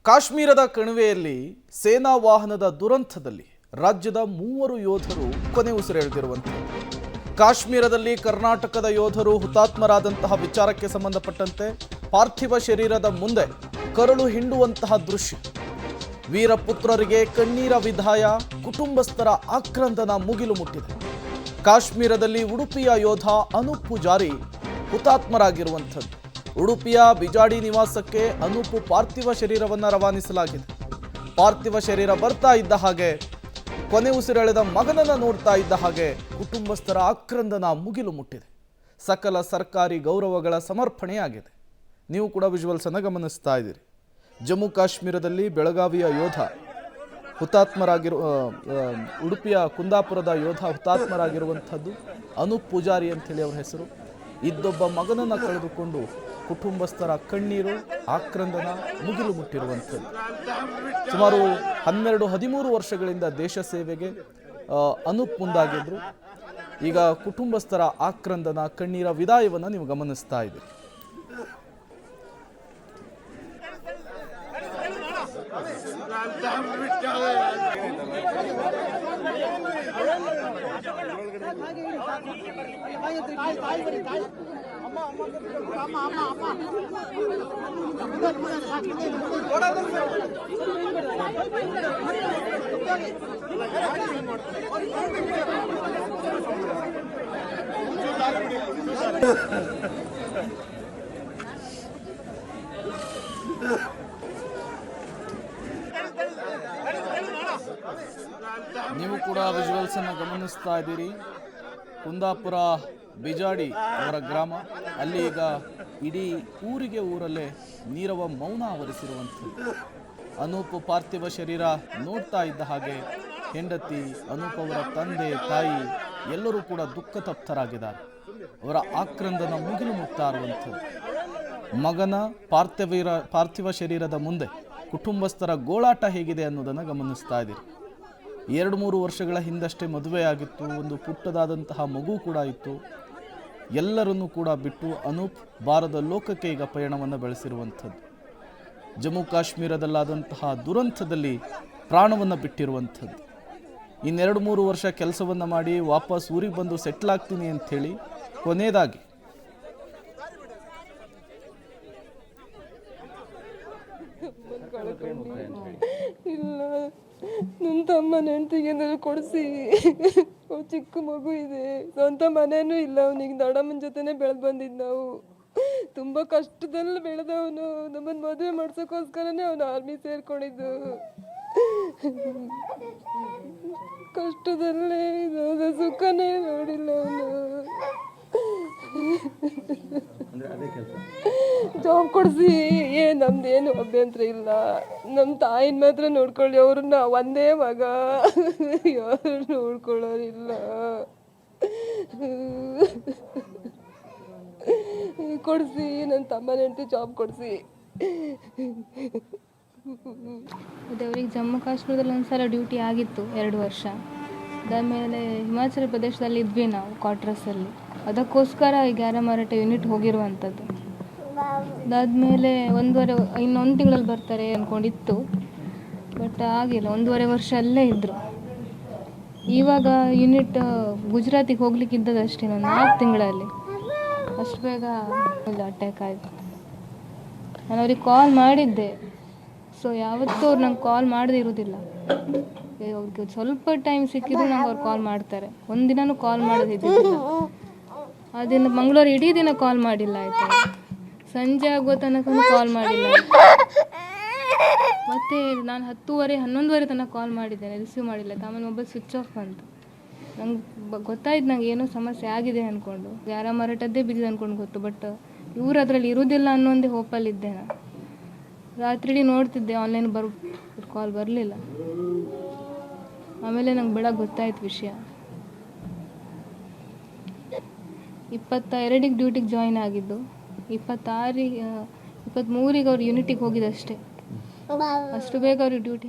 ಕಾಶ್ಮೀರದ ಕಣಿವೆಯಲ್ಲಿ ಸೇನಾ ವಾಹನದ ದುರಂತದಲ್ಲಿ ರಾಜ್ಯದ 3 ಯೋಧರು ಕೊನೆ ಉಸಿರೆಳೆದಿರುವಂತೆ ಕಾಶ್ಮೀರದಲ್ಲಿ ಕರ್ನಾಟಕದ ಯೋಧರು ಹುತಾತ್ಮರಾದಂತಹ ವಿಚಾರಕ್ಕೆ ಸಂಬಂಧಪಟ್ಟಂತೆ ಪಾರ್ಥಿವ ಶರೀರದ ಮುಂದೆ ಕರುಳು ಹಿಂಡುವಂತಹ ದೃಶ್ಯ. ವೀರಪುತ್ರರಿಗೆ ಕಣ್ಣೀರ ವಿದಾಯ, ಕುಟುಂಬಸ್ಥರ ಆಕ್ರಂದನ ಮುಗಿಲು ಮುಟ್ಟಿದೆ. ಕಾಶ್ಮೀರದಲ್ಲಿ ಉಡುಪಿಯ ಯೋಧ ಅನೂಪ್ ಪೂಜಾರಿ ಹುತಾತ್ಮರಾಗಿರುವಂಥದ್ದು. ಉಡುಪಿಯ ಬಿಜಾಡಿ ನಿವಾಸಕ್ಕೆ ಅನೂಪ್ ಪಾರ್ಥಿವ ಶರೀರವನ್ನು ರವಾನಿಸಲಾಗಿದೆ. ಪಾರ್ಥಿವ ಶರೀರ ಬರ್ತಾ ಇದ್ದ ಹಾಗೆ, ಕೊನೆ ಉಸಿರೆಳೆದ ಮಗನನ್ನು ನೋಡ್ತಾ ಇದ್ದ ಹಾಗೆ ಕುಟುಂಬಸ್ಥರ ಆಕ್ರಂದನ ಮುಗಿಲು ಮುಟ್ಟಿದೆ. ಸಕಲ ಸರ್ಕಾರಿ ಗೌರವಗಳ ಸಮರ್ಪಣೆಯಾಗಿದೆ. ನೀವು ಕೂಡ ವಿಜುವಲ್ಸ್ ಅನ್ನು ಗಮನಿಸ್ತಾ ಇದ್ದೀರಿ. ಜಮ್ಮು ಕಾಶ್ಮೀರದಲ್ಲಿ ಬೆಳಗಾವಿಯ ಯೋಧ ಉಡುಪಿಯ ಕುಂದಾಪುರದ ಯೋಧ ಹುತಾತ್ಮರಾಗಿರುವಂಥದ್ದು ಅನೂಪ್ ಪೂಜಾರಿ ಅಂತೇಳಿ ಅವರ ಹೆಸರು. ಇದ್ದೊಬ್ಬ ಮಗನನ್ನು ಕಳೆದುಕೊಂಡು ಕುಟುಂಬಸ್ಥರ ಕಣ್ಣೀರು, ಆಕ್ರಂದನ ಮುಗಿಲು ಮುಟ್ಟಿರುವಂಥದ್ದು. ಸುಮಾರು 12-13 ವರ್ಷಗಳಿಂದ ದೇಶ ಸೇವೆಗೆ ಅನೂಪ್ ಮುಂದಾಗಿದ್ರು. ಈಗ ಕುಟುಂಬಸ್ಥರ ಆಕ್ರಂದನ, ಕಣ್ಣೀರ ವಿದಾಯವನ್ನು ನೀವು ಗಮನಿಸ್ತಾ ಇದ್ದೀರಿ. ನೀವು ಕೂಡ ವಿಜುವಲ್ಸ್ ಅನ್ನು ಗಮನಿಸ್ತಾ ಇದ್ದೀರಿ. ಕುಂದಾಪುರ ಬಿಜಾಡಿ ಅವರ ಗ್ರಾಮ. ಅಲ್ಲಿ ಈಗ ಇಡೀ ಊರಲ್ಲೇ ನೀರವ ಮೌನ ಆವರಿಸಿರುವಂಥದ್ದು. ಅನೂಪ್ ಪಾರ್ಥಿವ ಶರೀರ ನೋಡ್ತಾ ಇದ್ದ ಹಾಗೆ ಹೆಂಡತಿ, ಅನೂಪ್ ಅವರ ತಂದೆ, ತಾಯಿ ಎಲ್ಲರೂ ಕೂಡ ದುಃಖ ತಪ್ತರಾಗಿದ್ದಾರೆ. ಅವರ ಆಕ್ರಂದನ ಮುಗಿಲು ಮುಟ್ತಾ ಇರುವಂಥದ್ದು. ಮಗನ ಪಾರ್ಥಿವ ಶರೀರದ ಮುಂದೆ ಕುಟುಂಬಸ್ಥರ ಗೋಳಾಟ ಹೇಗಿದೆ ಅನ್ನೋದನ್ನು ಗಮನಿಸ್ತಾ ಇದ್ದೀರಿ. 2-3 ವರ್ಷಗಳ ಹಿಂದಷ್ಟೇ ಮದುವೆಯಾಗಿತ್ತು. ಒಂದು ಪುಟ್ಟದಾದಂತಹ ಮಗು ಕೂಡ ಇತ್ತು. ಎಲ್ಲರನ್ನೂ ಕೂಡ ಬಿಟ್ಟು ಅನೂಪ್ ಬಾರದ ಲೋಕಕ್ಕೆ ಈಗ ಪಯಣವನ್ನು ಬೆಳೆಸಿರುವಂಥದ್ದು. ಜಮ್ಮು ಕಾಶ್ಮೀರದಲ್ಲಾದಂತಹ ದುರಂತದಲ್ಲಿ ಪ್ರಾಣವನ್ನು ಬಿಟ್ಟಿರುವಂಥದ್ದು. ಇನ್ನು 2-3 ವರ್ಷ ಕೆಲಸವನ್ನು ಮಾಡಿ ವಾಪಸ್ ಊರಿಗೆ ಬಂದು ಸೆಟ್ಲ್ ಆಗ್ತೀನಿ ಅಂಥೇಳಿ ಕೊನೆಯದಾಗಿ ಇಲ್ಲ, ನನ್ನ ತಮ್ಮನ ಹೆಂಡತಿಗೆ ಕೊಡಿಸಿ, ಚಿಕ್ಕ ಮಗು ಇದೆ, ಸ್ವಂತ ಮನೇನೂ ಇಲ್ಲ. ಅವನಿಗೆ ದಡಮ್ಮನ ಜೊತೆನೆ ಬೆಳೆದು ಬಂದಿದ್ದು. ನಾವು ತುಂಬ ಕಷ್ಟದಲ್ಲಿ ಬೆಳೆದವನು. ನಮ್ಮನ್ನು ಮದುವೆ ಮಾಡ್ಸೋಕ್ಕೋಸ್ಕರನೇ ಅವನು ಆರ್ಮಿ ಸೇರ್ಕೊಂಡಿದ್ದು. ಕಷ್ಟದಲ್ಲೇ ಸುಖನೇ ನೋಡಿಲ್ಲ ಅವನು. ಜಾಬ್ ಕೊಡಿಸಿ, ನಮ್ದೇನು ಅಭ್ಯಂತರ ಇಲ್ಲ. ನಮ್ಮ ತಾಯಿನ ಮಾತ್ರ ನೋಡ್ಕೊಳ್ಳಿ. ಅವ್ರನ್ನ ಒಂದೇ ಮಗ, ಯಾರು ನೋಡ್ಕೊಳ್ಳೋರಿಲ್ಲ. ಕೊಡಿಸಿ, ನನ್ನ ತಮ್ಮನ ಹೆಂಡತಿ ಜಾಬ್ ಕೊಡಿಸಿ. ಅದೇ ಅವ್ರಿಗೆ ಜಮ್ಮು ಕಾಶ್ಮೀರದಲ್ಲಿ ಒಂದ್ಸಲ ಡ್ಯೂಟಿ ಆಗಿತ್ತು 2 ವರ್ಷ. ಅದಾದಮೇಲೆ ಹಿಮಾಚಲ ಪ್ರದೇಶದಲ್ಲಿ ಇದ್ವಿ ನಾವು ಕ್ವಾರ್ಟರ್ಸಲ್ಲಿ. ಅದಕ್ಕೋಸ್ಕರ ಈ ಗ್ಯಾರಮಾರಟ ಯೂನಿಟ್ ಹೋಗಿರುವಂಥದ್ದು. ಅದಾದಮೇಲೆ ಇನ್ನೊಂದು ತಿಂಗಳಲ್ಲಿ ಬರ್ತಾರೆ ಅಂದ್ಕೊಂಡಿತ್ತು. ಬಟ್ ಆಗಿಲ್ಲ. 1.5 ವರ್ಷ ಅಲ್ಲೇ ಇದ್ದರು. ಇವಾಗ ಯೂನಿಟ್ ಗುಜರಾತಿಗೆ ಹೋಗ್ಲಿಕ್ಕಿದ್ದದ್ದು ಅಷ್ಟೇ, 4 ತಿಂಗಳಲ್ಲಿ. ಅಷ್ಟು ಬೇಗ ಅಟ್ಯಾಕ್ ಆಯಿತು. ನಾನು ಅವ್ರಿಗೆ ಕಾಲ್ ಮಾಡಿದ್ದೆ. ಸೊ ಯಾವತ್ತೂ ಅವ್ರು ನಂಗೆ ಕಾಲ್ ಮಾಡದೇ ಇರೋದಿಲ್ಲ. ಅವ್ರಿಗೆ ಸ್ವಲ್ಪ ಟೈಮ್ ಸಿಕ್ಕಿದ್ರು ನಂಗೆ ಅವ್ರು ಕಾಲ್ ಮಾಡ್ತಾರೆ. ಒಂದಿನನೂ ಕಾಲ್ ಮಾಡೋದಿದ್ದಿಲ್ಲ. ಆ ದಿನ ಮಂಗಳವಾರ ಇಡೀ ದಿನ ಕಾಲ್ ಮಾಡಿಲ್ಲ. ಆಯಿತು, ಸಂಜೆ ಆಗೋ ತನಕ ಕಾಲ್ ಮಾಡಿಲ್ಲ. ಮತ್ತು ನಾನು 10-11 ತನಕ ಕಾಲ್ ಮಾಡಿದ್ದೇನೆ, ರಿಸೀವ್ ಮಾಡಿಲ್ಲ. ಆಮೇಲೆ ಮೊಬೈಲ್ ಸ್ವಿಚ್ ಆಫ್ ಬಂತು. ನಂಗೆ ಗೊತ್ತಾಯ್ತು ನಂಗೆ ಏನೋ ಸಮಸ್ಯೆ ಆಗಿದೆ ಅಂದ್ಕೊಂಡು. ಗ್ಯಾರಮಾರಟದ್ದೇ ಬಿದ್ದಿದೆ ಅಂದ್ಕೊಂಡು ಗೊತ್ತು. ಬಟ್ ಇವರು ಅದರಲ್ಲಿ ಇರೋದಿಲ್ಲ ಅನ್ನೋ ಒಂದೇ ಹೋಪಲ್ಲಿದ್ದೆ ನಾನು. ರಾತ್ರಿ ನೋಡ್ತಿದ್ದೆ, ಆನ್ಲೈನ್ ಕಾಲ್ ಬರಲಿಲ್ಲ. ಆಮೇಲೆ ನಂಗೆ ಬೆಳಗ್ಗೆ ಗೊತ್ತಾಯ್ತು ವಿಷಯ. 22ಗೆ ಡ್ಯೂಟಿಗೆ ಜಾಯಿನ್ ಆಗಿದ್ದು. 23ಗೆ ಅವ್ರು ಯೂನಿಟಿಗೆ ಹೋಗಿದ್ದಷ್ಟೇ. ಅಷ್ಟು ಬೇಗ ಅವ್ರಿಗೆ ಡ್ಯೂಟಿ